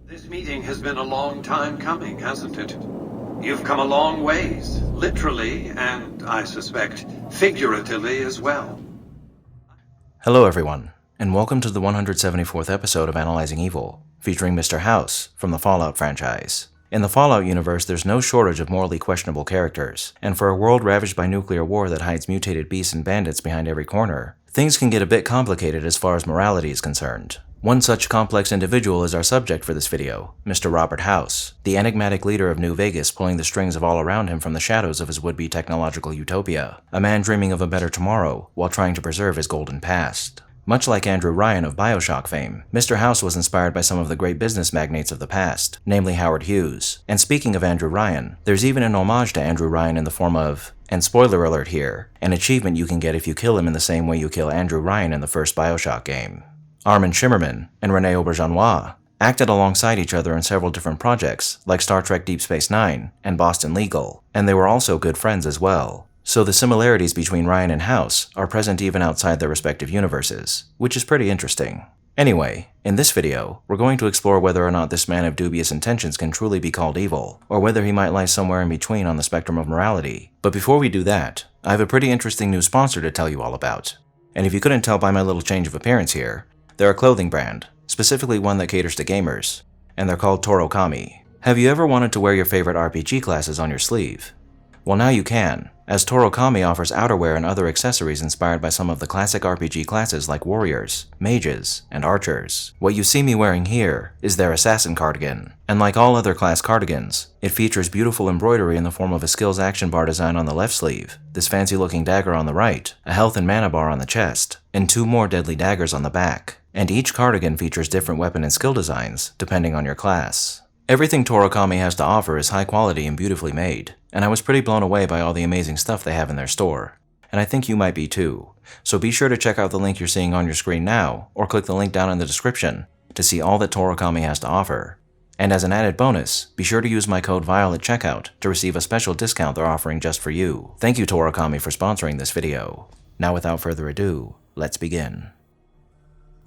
This meeting has been a long time coming, hasn't it? You've come a long ways, literally, and I suspect figuratively as well. Hello everyone, and welcome to the 174th episode of Analyzing Evil, featuring Mr. House from the Fallout franchise. In the Fallout universe, there's no shortage of morally questionable characters, and for a world ravaged by nuclear war that hides mutated beasts and bandits behind every corner, things can get a bit complicated as far as morality is concerned. One such complex individual is our subject for this video, Mr. Robert House, the enigmatic leader of New Vegas pulling the strings of all around him from the shadows of his would-be technological utopia, a man dreaming of a better tomorrow while trying to preserve his golden past. Much like Andrew Ryan of BioShock fame, Mr. House was inspired by some of the great business magnates of the past, namely Howard Hughes. And speaking of Andrew Ryan, there's even an homage to Andrew Ryan in the form of, and spoiler alert here, an achievement you can get if you kill him in the same way you kill Andrew Ryan in the first BioShock game. Armin Shimmerman and Rene Auberjonois acted alongside each other in several different projects like Star Trek Deep Space Nine and Boston Legal, and they were also good friends as well. So the similarities between Ryan and House are present even outside their respective universes, which is pretty interesting. Anyway, in this video, we're going to explore whether or not this man of dubious intentions can truly be called evil, or whether he might lie somewhere in between on the spectrum of morality. But before we do that, I have a pretty interesting new sponsor to tell you all about. And if you couldn't tell by my little change of appearance here, they're a clothing brand, specifically one that caters to gamers, and they're called Toro.AG. Have you ever wanted to wear your favorite RPG classes on your sleeve? Well, now you can, as Toro.AG offers outerwear and other accessories inspired by some of the classic RPG classes like warriors, mages, and archers. What you see me wearing here is their assassin cardigan, and like all other class cardigans, it features beautiful embroidery in the form of a skills action bar design on the left sleeve, this fancy looking dagger on the right, a health and mana bar on the chest, and two more deadly daggers on the back. And each cardigan features different weapon and skill designs, depending on your class. Everything Toro.AG has to offer is high quality and beautifully made, and I was pretty blown away by all the amazing stuff they have in their store. And I think you might be too. So be sure to check out the link you're seeing on your screen now, or click the link down in the description to see all that Toro.AG has to offer. And as an added bonus, be sure to use my code VILE at checkout to receive a special discount they're offering just for you. Thank you Toro.AG for sponsoring this video. Now without further ado, let's begin.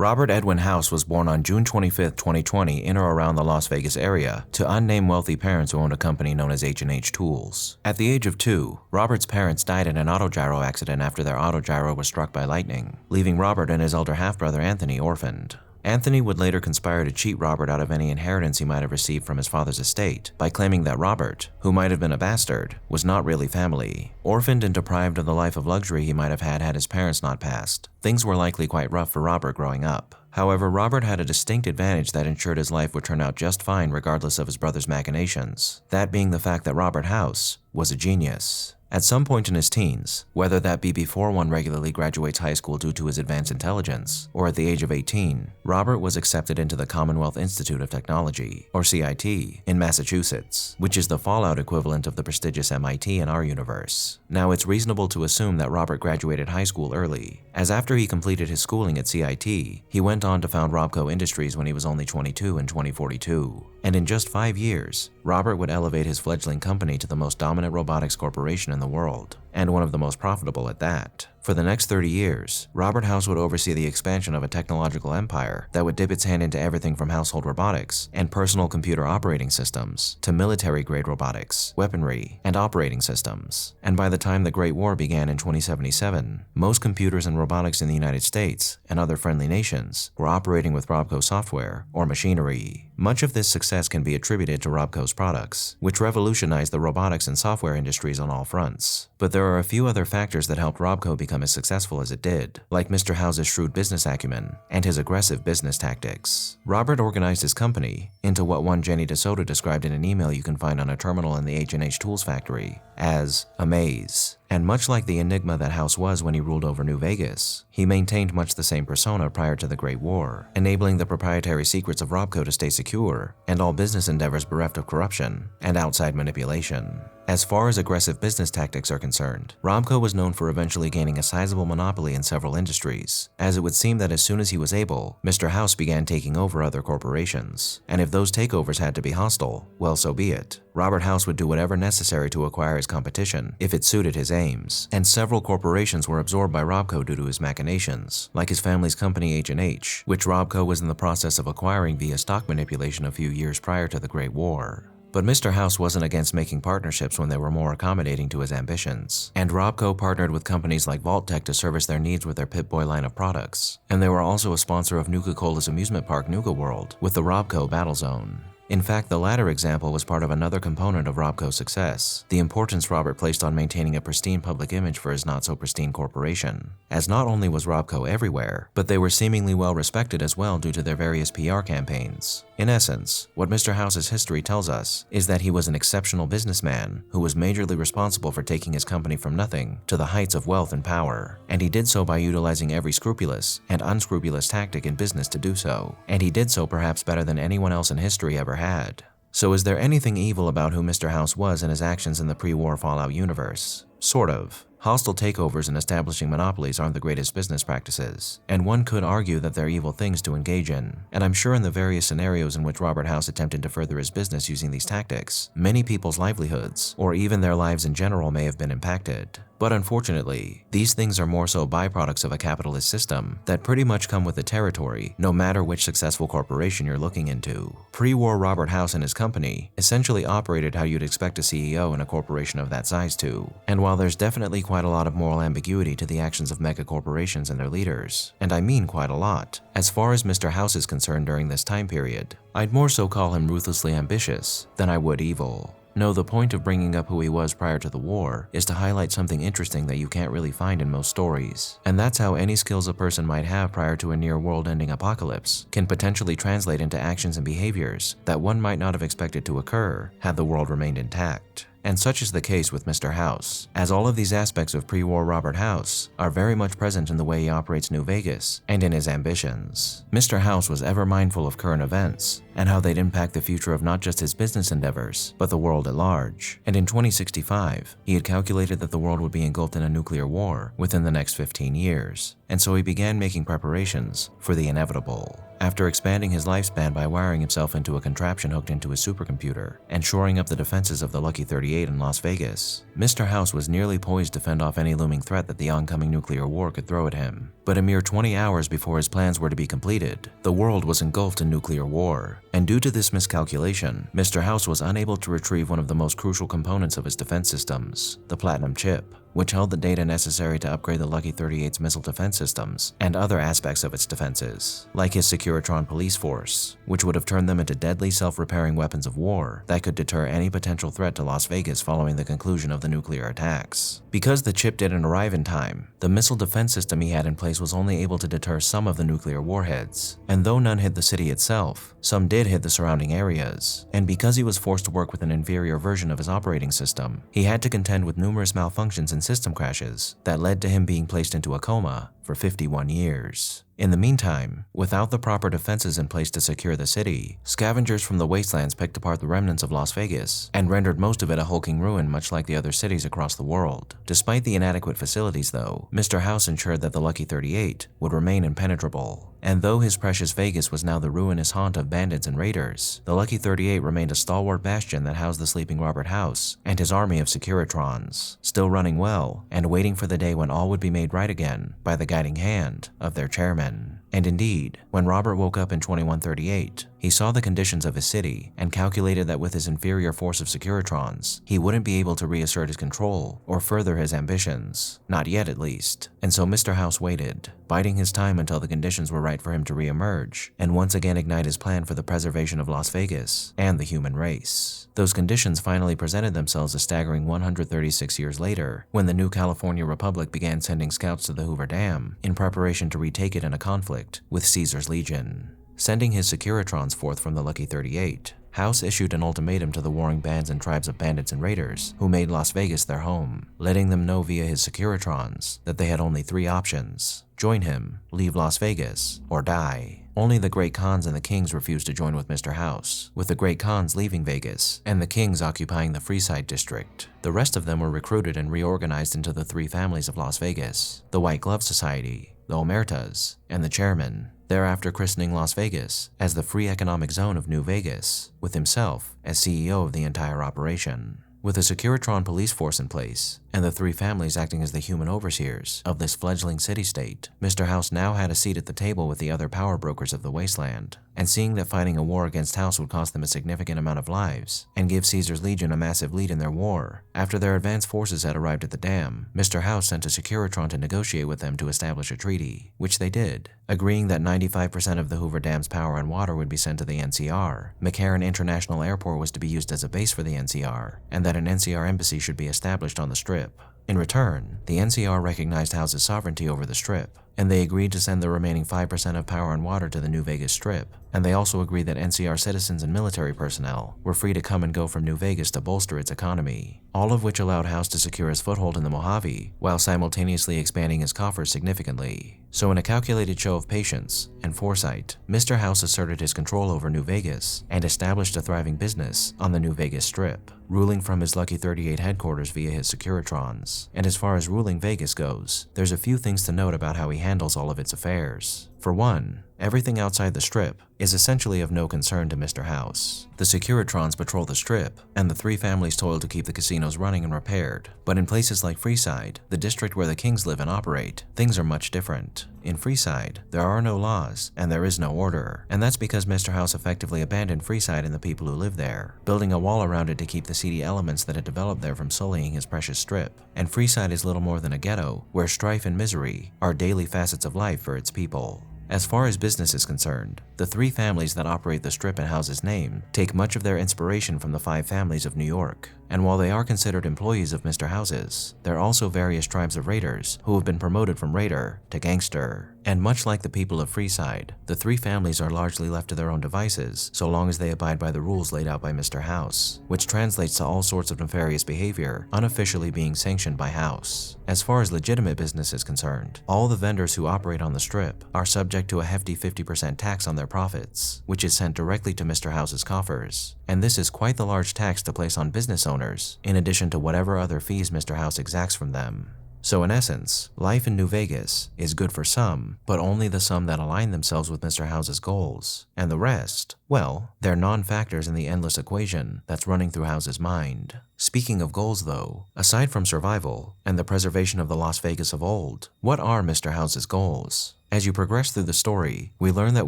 Robert Edwin House was born on June 25, 2020 in or around the Las Vegas area to unnamed wealthy parents who owned a company known as H&H Tools. At the age of 2, Robert's parents died in an autogyro accident after their autogyro was struck by lightning, leaving Robert and his elder half-brother Anthony orphaned. Anthony would later conspire to cheat Robert out of any inheritance he might have received from his father's estate by claiming that Robert, who might have been a bastard, was not really family. Orphaned and deprived of the life of luxury he might have had his parents not passed, things were likely quite rough for Robert growing up. However, Robert had a distinct advantage that ensured his life would turn out just fine regardless of his brother's machinations, that being the fact that Robert House was a genius. At some point in his teens, whether that be before one regularly graduates high school due to his advanced intelligence, or at the age of 18, Robert was accepted into the Commonwealth Institute of Technology, or CIT, in Massachusetts, which is the Fallout equivalent of the prestigious MIT in our universe. Now, it's reasonable to assume that Robert graduated high school early, as after he completed his schooling at CIT, he went on to found RobCo Industries when he was only 22 in 2042. And in just 5 years, Robert would elevate his fledgling company to the most dominant robotics corporation in the world, and one of the most profitable at that. For the next 30 years, Robert House would oversee the expansion of a technological empire that would dip its hand into everything from household robotics and personal computer operating systems to military-grade robotics, weaponry, and operating systems. And by the time the Great War began in 2077, most computers and robotics in the United States and other friendly nations were operating with RobCo software or machinery. Much of this success can be attributed to RobCo's products, which revolutionized the robotics and software industries on all fronts. But there are a few other factors that helped RobCo become as successful as it did, like Mr. House's shrewd business acumen and his aggressive business tactics. Robert organized his company into what one Jenny DeSoto described in an email you can find on a terminal in the H&H Tools factory as a maze. And much like the enigma that House was when he ruled over New Vegas, he maintained much the same persona prior to the Great War, enabling the proprietary secrets of RobCo to stay secure and all business endeavors bereft of corruption and outside manipulation. As far as aggressive business tactics are concerned, RobCo was known for eventually gaining a sizable monopoly in several industries, as it would seem that as soon as he was able, Mr. House began taking over other corporations. And if those takeovers had to be hostile, well, so be it. Robert House would do whatever necessary to acquire his competition if it suited his aims, and several corporations were absorbed by RobCo due to his machinations, like his family's company H&H, which RobCo was in the process of acquiring via stock manipulation a few years prior to the Great War. But Mr. House wasn't against making partnerships when they were more accommodating to his ambitions, and RobCo partnered with companies like Vault-Tec to service their needs with their Pip-Boy line of products, and they were also a sponsor of Nuka-Cola's amusement park Nuka World with the RobCo Battle Zone. In fact, the latter example was part of another component of RobCo's success, the importance Robert placed on maintaining a pristine public image for his not-so-pristine corporation, as not only was RobCo everywhere, but they were seemingly well respected as well due to their various PR campaigns. In essence, what Mr. House's history tells us is that he was an exceptional businessman who was majorly responsible for taking his company from nothing to the heights of wealth and power, and he did so by utilizing every scrupulous and unscrupulous tactic in business to do so, and he did so perhaps better than anyone else in history ever had. So is there anything evil about who Mr. House was and his actions in the pre-war Fallout universe? Sort of. Hostile takeovers and establishing monopolies aren't the greatest business practices, and one could argue that they're evil things to engage in. And I'm sure in the various scenarios in which Robert House attempted to further his business using these tactics, many people's livelihoods, or even their lives in general, may have been impacted. But unfortunately, these things are more so byproducts of a capitalist system that pretty much come with the territory, no matter which successful corporation you're looking into. Pre-war Robert House and his company essentially operated how you'd expect a CEO in a corporation of that size to. And while there's definitely quite a lot of moral ambiguity to the actions of mega corporations and their leaders, and I mean quite a lot, as far as Mr. House is concerned during this time period, I'd more so call him ruthlessly ambitious than I would evil. No, the point of bringing up who he was prior to the war is to highlight something interesting that you can't really find in most stories. And that's how any skills a person might have prior to a near world-ending apocalypse can potentially translate into actions and behaviors that one might not have expected to occur had the world remained intact. And such is the case with Mr. House, as all of these aspects of pre-war Robert House are very much present in the way he operates New Vegas and in his ambitions. Mr. House was ever mindful of current events and how they'd impact the future of not just his business endeavors, but the world at large. And in 2065, he had calculated that the world would be engulfed in a nuclear war within the next 15 years, and so he began making preparations for the inevitable. After expanding his lifespan by wiring himself into a contraption hooked into his supercomputer and shoring up the defenses of the Lucky 38 in Las Vegas, Mr. House was nearly poised to fend off any looming threat that the oncoming nuclear war could throw at him. But a mere 20 hours before his plans were to be completed, the world was engulfed in nuclear war. And due to this miscalculation, Mr. House was unable to retrieve one of the most crucial components of his defense systems, the Platinum chip, which held the data necessary to upgrade the Lucky 38's missile defense systems and other aspects of its defenses, like his Securitron police force, which would have turned them into deadly self-repairing weapons of war that could deter any potential threat to Las Vegas following the conclusion of the nuclear attacks. Because the chip didn't arrive in time, the missile defense system he had in place was only able to deter some of the nuclear warheads, and though none hit the city itself, some did hit the surrounding areas. And because he was forced to work with an inferior version of his operating system, he had to contend with numerous malfunctions and system crashes that led to him being placed into a coma for 51 years. In the meantime, without the proper defenses in place to secure the city, scavengers from the wastelands picked apart the remnants of Las Vegas and rendered most of it a hulking ruin, much like the other cities across the world. Despite the inadequate facilities though, Mr. House ensured that the Lucky 38 would remain impenetrable. And though his precious Vegas was now the ruinous haunt of bandits and raiders, the Lucky 38 remained a stalwart bastion that housed the sleeping Robert House and his army of Securitrons, still running well and waiting for the day when all would be made right again by the guiding hand of their chairman. And indeed, when Robert woke up in 2138, he saw the conditions of his city and calculated that with his inferior force of Securitrons, he wouldn't be able to reassert his control or further his ambitions. Not yet, at least. And so Mr. House waited, biding his time until the conditions were right for him to re-emerge and once again ignite his plan for the preservation of Las Vegas and the human race. Those conditions finally presented themselves a staggering 136 years later, when the new California Republic began sending scouts to the Hoover Dam in preparation to retake it in a conflict with Caesar's Legion. Sending his Securitrons forth from the Lucky 38, House issued an ultimatum to the warring bands and tribes of bandits and raiders who made Las Vegas their home, letting them know via his Securitrons that they had only 3 options: join him, leave Las Vegas, or die. Only the Great Khans and the Kings refused to join with Mr. House, with the Great Khans leaving Vegas and the Kings occupying the Freeside district. The rest of them were recruited and reorganized into the 3 families of Las Vegas: the White Glove Society, the Omertas, and the Chairman. thereafter christening Las Vegas as the Free Economic Zone of New Vegas, with himself as CEO of the entire operation. With a Securitron police force in place, and the three families acting as the human overseers of this fledgling city-state, Mr. House now had a seat at the table with the other power brokers of the wasteland, and seeing that fighting a war against House would cost them a significant amount of lives, and give Caesar's Legion a massive lead in their war, after their advanced forces had arrived at the dam, Mr. House sent a Securitron to negotiate with them to establish a treaty, which they did, agreeing that 95% of the Hoover Dam's power and water would be sent to the NCR, McCarran International Airport was to be used as a base for the NCR, and that an NCR embassy should be established on the Strip. In return, the NCR recognized House's sovereignty over the Strip, and they agreed to send the remaining 5% of power and water to the New Vegas Strip, and they also agreed that NCR citizens and military personnel were free to come and go from New Vegas to bolster its economy, all of which allowed House to secure his foothold in the Mojave while simultaneously expanding his coffers significantly. So in a calculated show of patience and foresight, Mr. House asserted his control over New Vegas and established a thriving business on the New Vegas Strip, ruling from his Lucky 38 headquarters via his Securitrons. And as far as ruling Vegas goes, there's a few things to note about how he handles all of its affairs. For one, everything outside the Strip is essentially of no concern to Mr. House. The Securitrons patrol the Strip, and the three families toil to keep the casinos running and repaired. But in places like Freeside, the district where the Kings live and operate, things are much different. In Freeside, there are no laws, and there is no order, and that's because Mr. House effectively abandoned Freeside and the people who live there, building a wall around it to keep the seedy elements that had developed there from sullying his precious Strip. And Freeside is little more than a ghetto, where strife and misery are daily facets of life for its people. As far as business is concerned, the three families that operate the Strip in House's name take much of their inspiration from the five families of New York. And while they are considered employees of Mr. House's, they're also various tribes of raiders who have been promoted from raider to gangster. And much like the people of Freeside, the three families are largely left to their own devices so long as they abide by the rules laid out by Mr. House, which translates to all sorts of nefarious behavior unofficially being sanctioned by House. As far as legitimate business is concerned, all the vendors who operate on the Strip are subject to a hefty 50% tax on their profits, which is sent directly to Mr. House's coffers. And this is quite the large tax to place on business owners, in addition to whatever other fees Mr. House exacts from them. So in essence, life in New Vegas is good for some, but only the some that align themselves with Mr. House's goals. And the rest, well, they're non-factors in the endless equation that's running through House's mind. Speaking of goals though, aside from survival and the preservation of the Las Vegas of old, what are Mr. House's goals? As you progress through the story, we learn that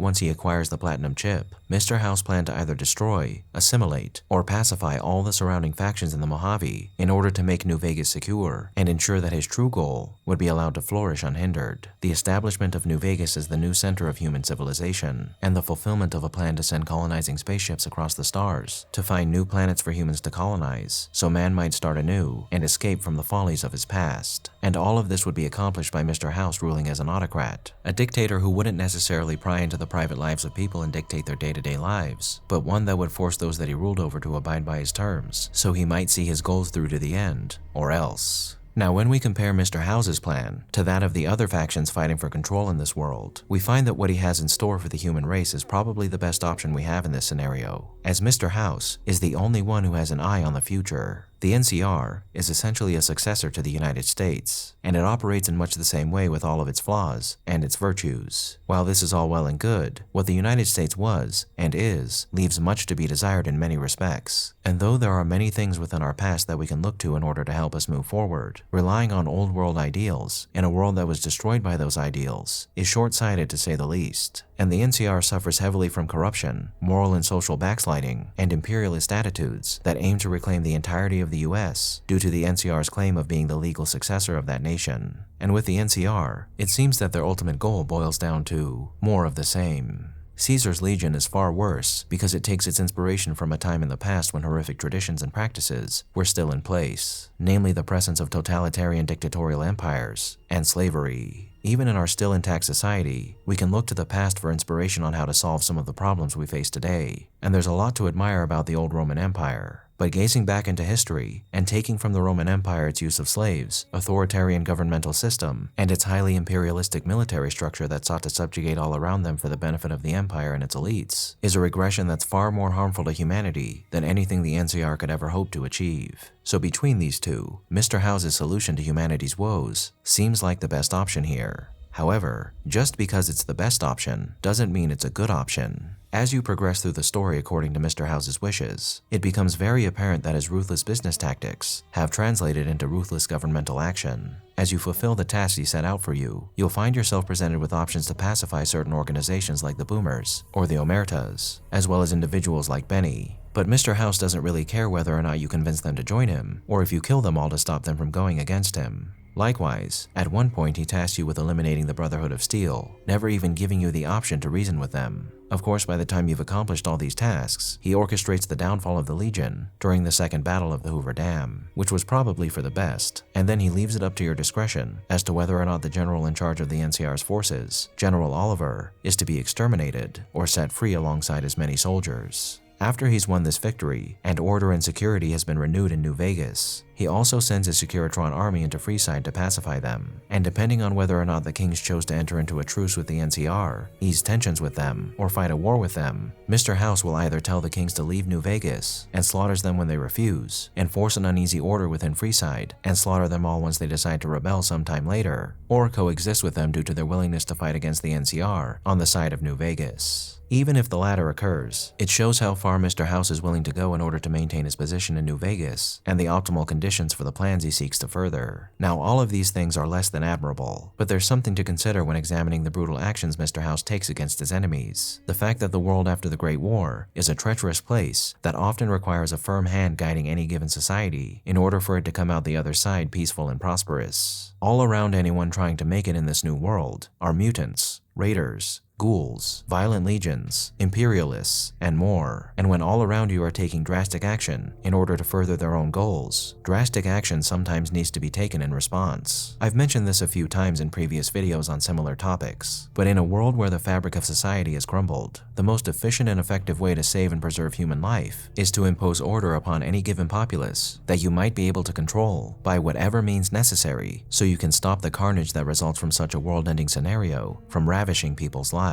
once he acquires the platinum chip, Mr. House planned to either destroy, assimilate, or pacify all the surrounding factions in the Mojave in order to make New Vegas secure and ensure that his true goal would be allowed to flourish unhindered. The establishment of New Vegas as the new center of human civilization, and the fulfillment of a plan to send colonizing spaceships across the stars to find new planets for humans to colonize, so man might start anew and escape from the follies of his past. And all of this would be accomplished by Mr. House ruling as an autocrat, a dictator who wouldn't necessarily pry into the private lives of people and dictate their day-to-day lives, but one that would force those that he ruled over to abide by his terms, so he might see his goals through to the end, or else. Now, when we compare Mr. House's plan to that of the other factions fighting for control in this world, we find that what he has in store for the human race is probably the best option we have in this scenario, as Mr. House is the only one who has an eye on the future. The NCR is essentially a successor to the United States, and it operates in much the same way with all of its flaws and its virtues. While this is all well and good, what the United States was and is leaves much to be desired in many respects. And though there are many things within our past that we can look to in order to help us move forward, relying on old world ideals in a world that was destroyed by those ideals is short-sighted to say the least. And the NCR suffers heavily from corruption, moral and social backsliding, and imperialist attitudes that aim to reclaim the entirety of the US due to the NCR's claim of being the legal successor of that nation. And with the NCR, it seems that their ultimate goal boils down to more of the same. Caesar's Legion is far worse because it takes its inspiration from a time in the past when horrific traditions and practices were still in place, namely the presence of totalitarian dictatorial empires and slavery. Even in our still intact society, we can look to the past for inspiration on how to solve some of the problems we face today, and there's a lot to admire about the old Roman Empire. But gazing back into history and taking from the Roman Empire its use of slaves, authoritarian governmental system, and its highly imperialistic military structure that sought to subjugate all around them for the benefit of the empire and its elites, is a regression that's far more harmful to humanity than anything the NCR could ever hope to achieve. So between these two, Mr. House's solution to humanity's woes seems like the best option here. However, just because it's the best option doesn't mean it's a good option. As you progress through the story according to Mr. House's wishes, it becomes very apparent that his ruthless business tactics have translated into ruthless governmental action. As you fulfill the tasks he set out for you, you'll find yourself presented with options to pacify certain organizations like the Boomers or the Omertas, as well as individuals like Benny. But Mr. House doesn't really care whether or not you convince them to join him, or if you kill them all to stop them from going against him. Likewise, at one point he tasks you with eliminating the Brotherhood of Steel, never even giving you the option to reason with them. Of course, by the time you've accomplished all these tasks, he orchestrates the downfall of the Legion during the Second Battle of the Hoover Dam, which was probably for the best, and then he leaves it up to your discretion as to whether or not the general in charge of the NCR's forces, General Oliver, is to be exterminated or set free alongside his many soldiers. After he's won this victory, and order and security has been renewed in New Vegas, he also sends his Securitron army into Freeside to pacify them, and depending on whether or not the Kings chose to enter into a truce with the NCR, ease tensions with them, or fight a war with them, Mr. House will either tell the Kings to leave New Vegas, and slaughters them when they refuse, enforce an uneasy order within Freeside, and slaughter them all once they decide to rebel sometime later, or coexist with them due to their willingness to fight against the NCR on the side of New Vegas. Even if the latter occurs, it shows how far Mr. House is willing to go in order to maintain his position in New Vegas and the optimal conditions for the plans he seeks to further. Now, all of these things are less than admirable, but there's something to consider when examining the brutal actions Mr. House takes against his enemies. The fact that the world after the Great War is a treacherous place that often requires a firm hand guiding any given society in order for it to come out the other side peaceful and prosperous. All around anyone trying to make it in this new world are mutants, raiders, ghouls, violent legions, imperialists, and more. And when all around you are taking drastic action in order to further their own goals, drastic action sometimes needs to be taken in response. I've mentioned this a few times in previous videos on similar topics, but in a world where the fabric of society has crumbled, the most efficient and effective way to save and preserve human life is to impose order upon any given populace that you might be able to control by whatever means necessary so you can stop the carnage that results from such a world-ending scenario from ravishing people's lives.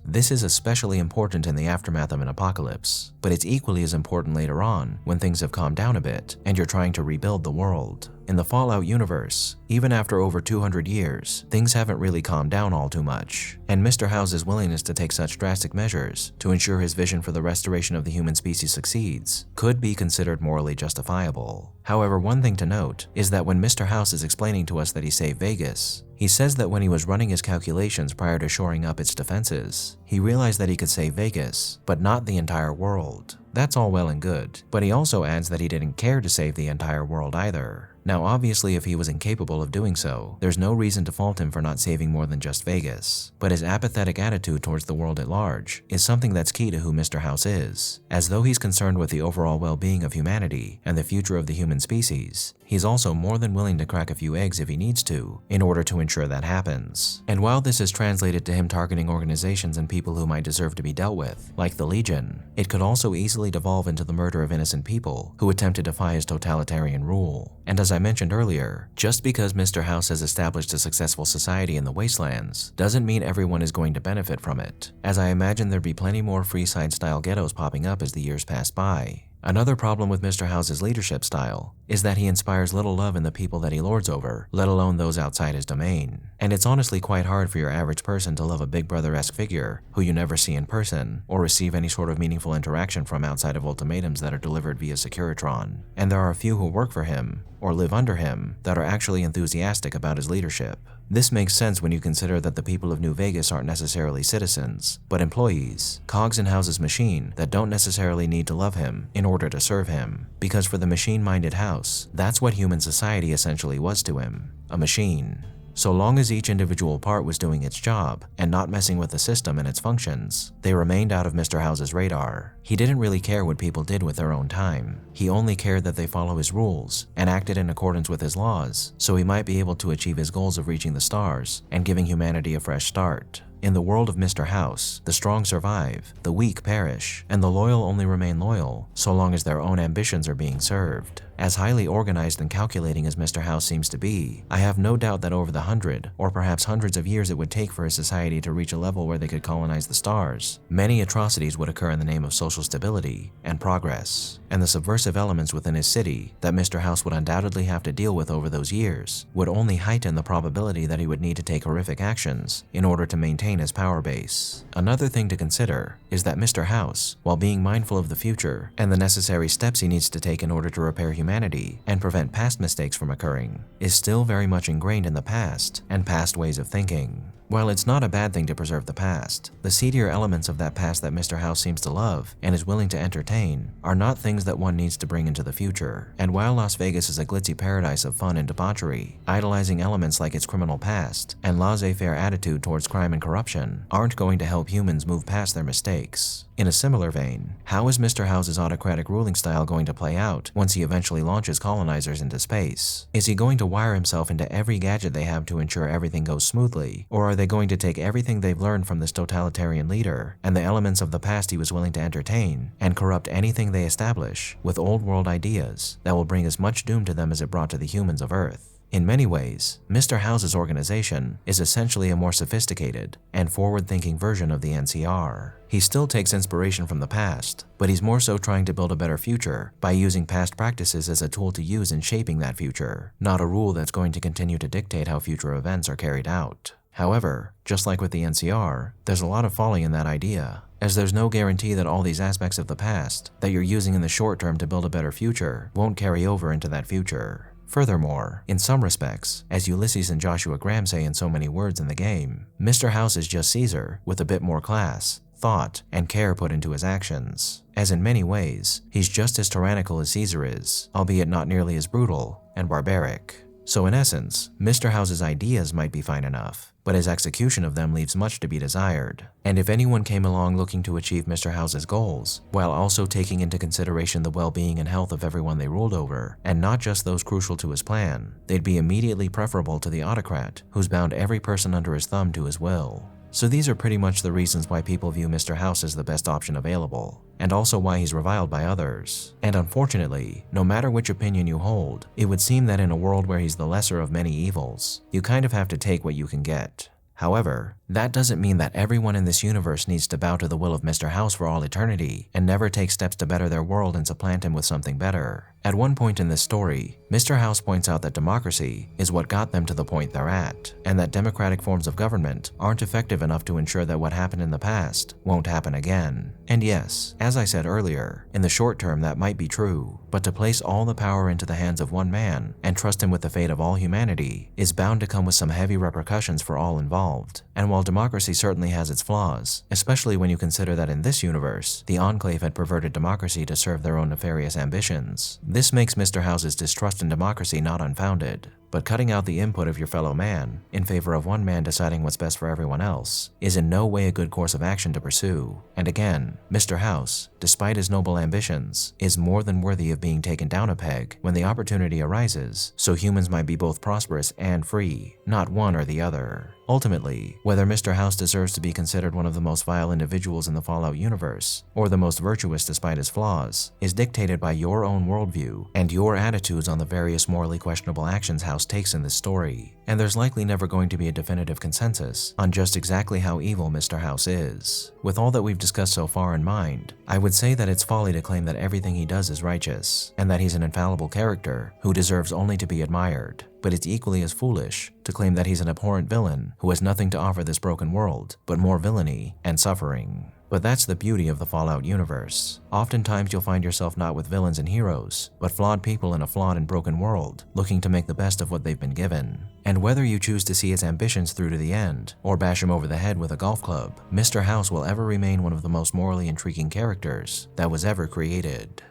This is especially important in the aftermath of an apocalypse, but it's equally as important later on when things have calmed down a bit and you're trying to rebuild the world. In the Fallout universe, even after over 200 years, things haven't really calmed down all too much, and Mr. House's willingness to take such drastic measures to ensure his vision for the restoration of the human species succeeds could be considered morally justifiable. However, one thing to note is that when Mr. House is explaining to us that he saved Vegas, he says that when he was running his calculations prior to shoring up its defenses, he realized that he could save Vegas, but not the entire world. That's all well and good, but he also adds that he didn't care to save the entire world either. Now obviously if he was incapable of doing so, there's no reason to fault him for not saving more than just Vegas. But his apathetic attitude towards the world at large is something that's key to who Mr. House is. As though he's concerned with the overall well-being of humanity and the future of the human species, he's also more than willing to crack a few eggs if he needs to in order to ensure that happens. And while this is translated to him targeting organizations and people who might deserve to be dealt with, like the Legion, it could also easily devolve into the murder of innocent people who attempt to defy his totalitarian rule. And as I mentioned earlier, just because Mr. House has established a successful society in the wastelands doesn't mean everyone is going to benefit from it, as I imagine there'd be plenty more Freeside-style ghettos popping up as the years pass by. Another problem with Mr. House's leadership style is that he inspires little love in the people that he lords over, let alone those outside his domain. And it's honestly quite hard for your average person to love a Big Brother-esque figure who you never see in person or receive any sort of meaningful interaction from outside of ultimatums that are delivered via Securitron. And there are a few who work for him or live under him that are actually enthusiastic about his leadership. This makes sense when you consider that the people of New Vegas aren't necessarily citizens, but employees, cogs in House's machine that don't necessarily need to love him in order to serve him. Because for the machine-minded House, that's what human society essentially was to him, a machine. So long as each individual part was doing its job and not messing with the system and its functions, they remained out of Mr. House's radar. He didn't really care what people did with their own time. He only cared that they follow his rules and acted in accordance with his laws, so he might be able to achieve his goals of reaching the stars and giving humanity a fresh start. In the world of Mr. House, the strong survive, the weak perish, and the loyal only remain loyal so long as their own ambitions are being served. As highly organized and calculating as Mr. House seems to be, I have no doubt that over the 100 or perhaps hundreds of years it would take for a society to reach a level where they could colonize the stars, many atrocities would occur in the name of social stability and progress, and the subversive elements within his city that Mr. House would undoubtedly have to deal with over those years would only heighten the probability that he would need to take horrific actions in order to maintain his power base. Another thing to consider is that Mr. House, while being mindful of the future and the necessary steps he needs to take in order to repair humanity and prevent past mistakes from occurring, is still very much ingrained in the past and past ways of thinking. While it's not a bad thing to preserve the past, the seedier elements of that past that Mr. House seems to love and is willing to entertain are not things that one needs to bring into the future. And while Las Vegas is a glitzy paradise of fun and debauchery, idolizing elements like its criminal past and laissez-faire attitude towards crime and corruption aren't going to help humans move past their mistakes. In a similar vein, how is Mr. House's autocratic ruling style going to play out once he eventually launches colonizers into space? Is he going to wire himself into every gadget they have to ensure everything goes smoothly, or are they going to take everything they've learned from this totalitarian leader and the elements of the past he was willing to entertain and corrupt anything they establish with old world ideas that will bring as much doom to them as it brought to the humans of Earth? In many ways, Mr. House's organization is essentially a more sophisticated and forward-thinking version of the NCR. He still takes inspiration from the past, but he's more so trying to build a better future by using past practices as a tool to use in shaping that future, not a rule that's going to continue to dictate how future events are carried out. However, just like with the NCR, there's a lot of folly in that idea, as there's no guarantee that all these aspects of the past that you're using in the short term to build a better future won't carry over into that future. Furthermore, in some respects, as Ulysses and Joshua Graham say in so many words in the game, Mr. House is just Caesar with a bit more class, thought, and care put into his actions. As in many ways, he's just as tyrannical as Caesar is, albeit not nearly as brutal and barbaric. So in essence, Mr. House's ideas might be fine enough, but his execution of them leaves much to be desired. And if anyone came along looking to achieve Mr. House's goals, while also taking into consideration the well-being and health of everyone they ruled over, and not just those crucial to his plan, they'd be immediately preferable to the autocrat who's bound every person under his thumb to his will. So these are pretty much the reasons why people view Mr. House as the best option available, and also why he's reviled by others. And unfortunately, no matter which opinion you hold, it would seem that in a world where he's the lesser of many evils, you kind of have to take what you can get. However, that doesn't mean that everyone in this universe needs to bow to the will of Mr. House for all eternity and never take steps to better their world and supplant him with something better. At one point in this story, Mr. House points out that democracy is what got them to the point they're at, and that democratic forms of government aren't effective enough to ensure that what happened in the past won't happen again. And yes, as I said earlier, in the short term that might be true, but to place all the power into the hands of one man and trust him with the fate of all humanity is bound to come with some heavy repercussions for all involved. And while democracy certainly has its flaws, especially when you consider that in this universe, the Enclave had perverted democracy to serve their own nefarious ambitions, this makes Mr. House's distrust in democracy not unfounded. But cutting out the input of your fellow man in favor of one man deciding what's best for everyone else is in no way a good course of action to pursue. And again, Mr. House, despite his noble ambitions, is more than worthy of being taken down a peg when the opportunity arises, so humans might be both prosperous and free, not one or the other. Ultimately, whether Mr. House deserves to be considered one of the most vile individuals in the Fallout universe, or the most virtuous despite his flaws, is dictated by your own worldview and your attitudes on the various morally questionable actions House takes in this story. And there's likely never going to be a definitive consensus on just exactly how evil Mr. House is. With all that we've discussed so far in mind, I would say that it's folly to claim that everything he does is righteous, and that he's an infallible character who deserves only to be admired. But it's equally as foolish to claim that he's an abhorrent villain who has nothing to offer this broken world but more villainy and suffering. But that's the beauty of the Fallout universe. Oftentimes you'll find yourself not with villains and heroes, but flawed people in a flawed and broken world, looking to make the best of what they've been given. And whether you choose to see his ambitions through to the end, or bash him over the head with a golf club, Mr. House will ever remain one of the most morally intriguing characters that was ever created.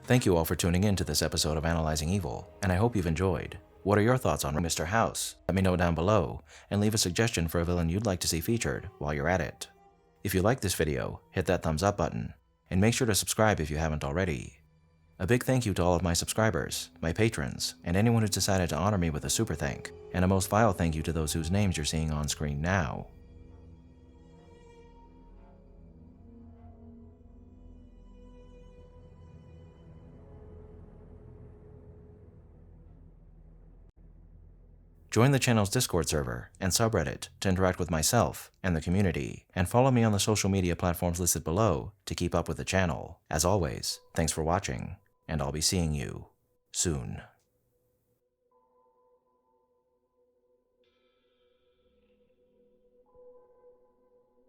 Thank you all for tuning in to this episode of Analyzing Evil, and I hope you've enjoyed. What are your thoughts on Mr. House? Let me know down below, and leave a suggestion for a villain you'd like to see featured while you're at it. If you liked this video, hit that thumbs up button, and make sure to subscribe if you haven't already. A big thank you to all of my subscribers, my patrons, and anyone who's decided to honor me with a super thank, and a most vile thank you to those whose names you're seeing on screen now. Join the channel's Discord server and subreddit to interact with myself and the community, and follow me on the social media platforms listed below to keep up with the channel. As always, thanks for watching, and I'll be seeing you soon.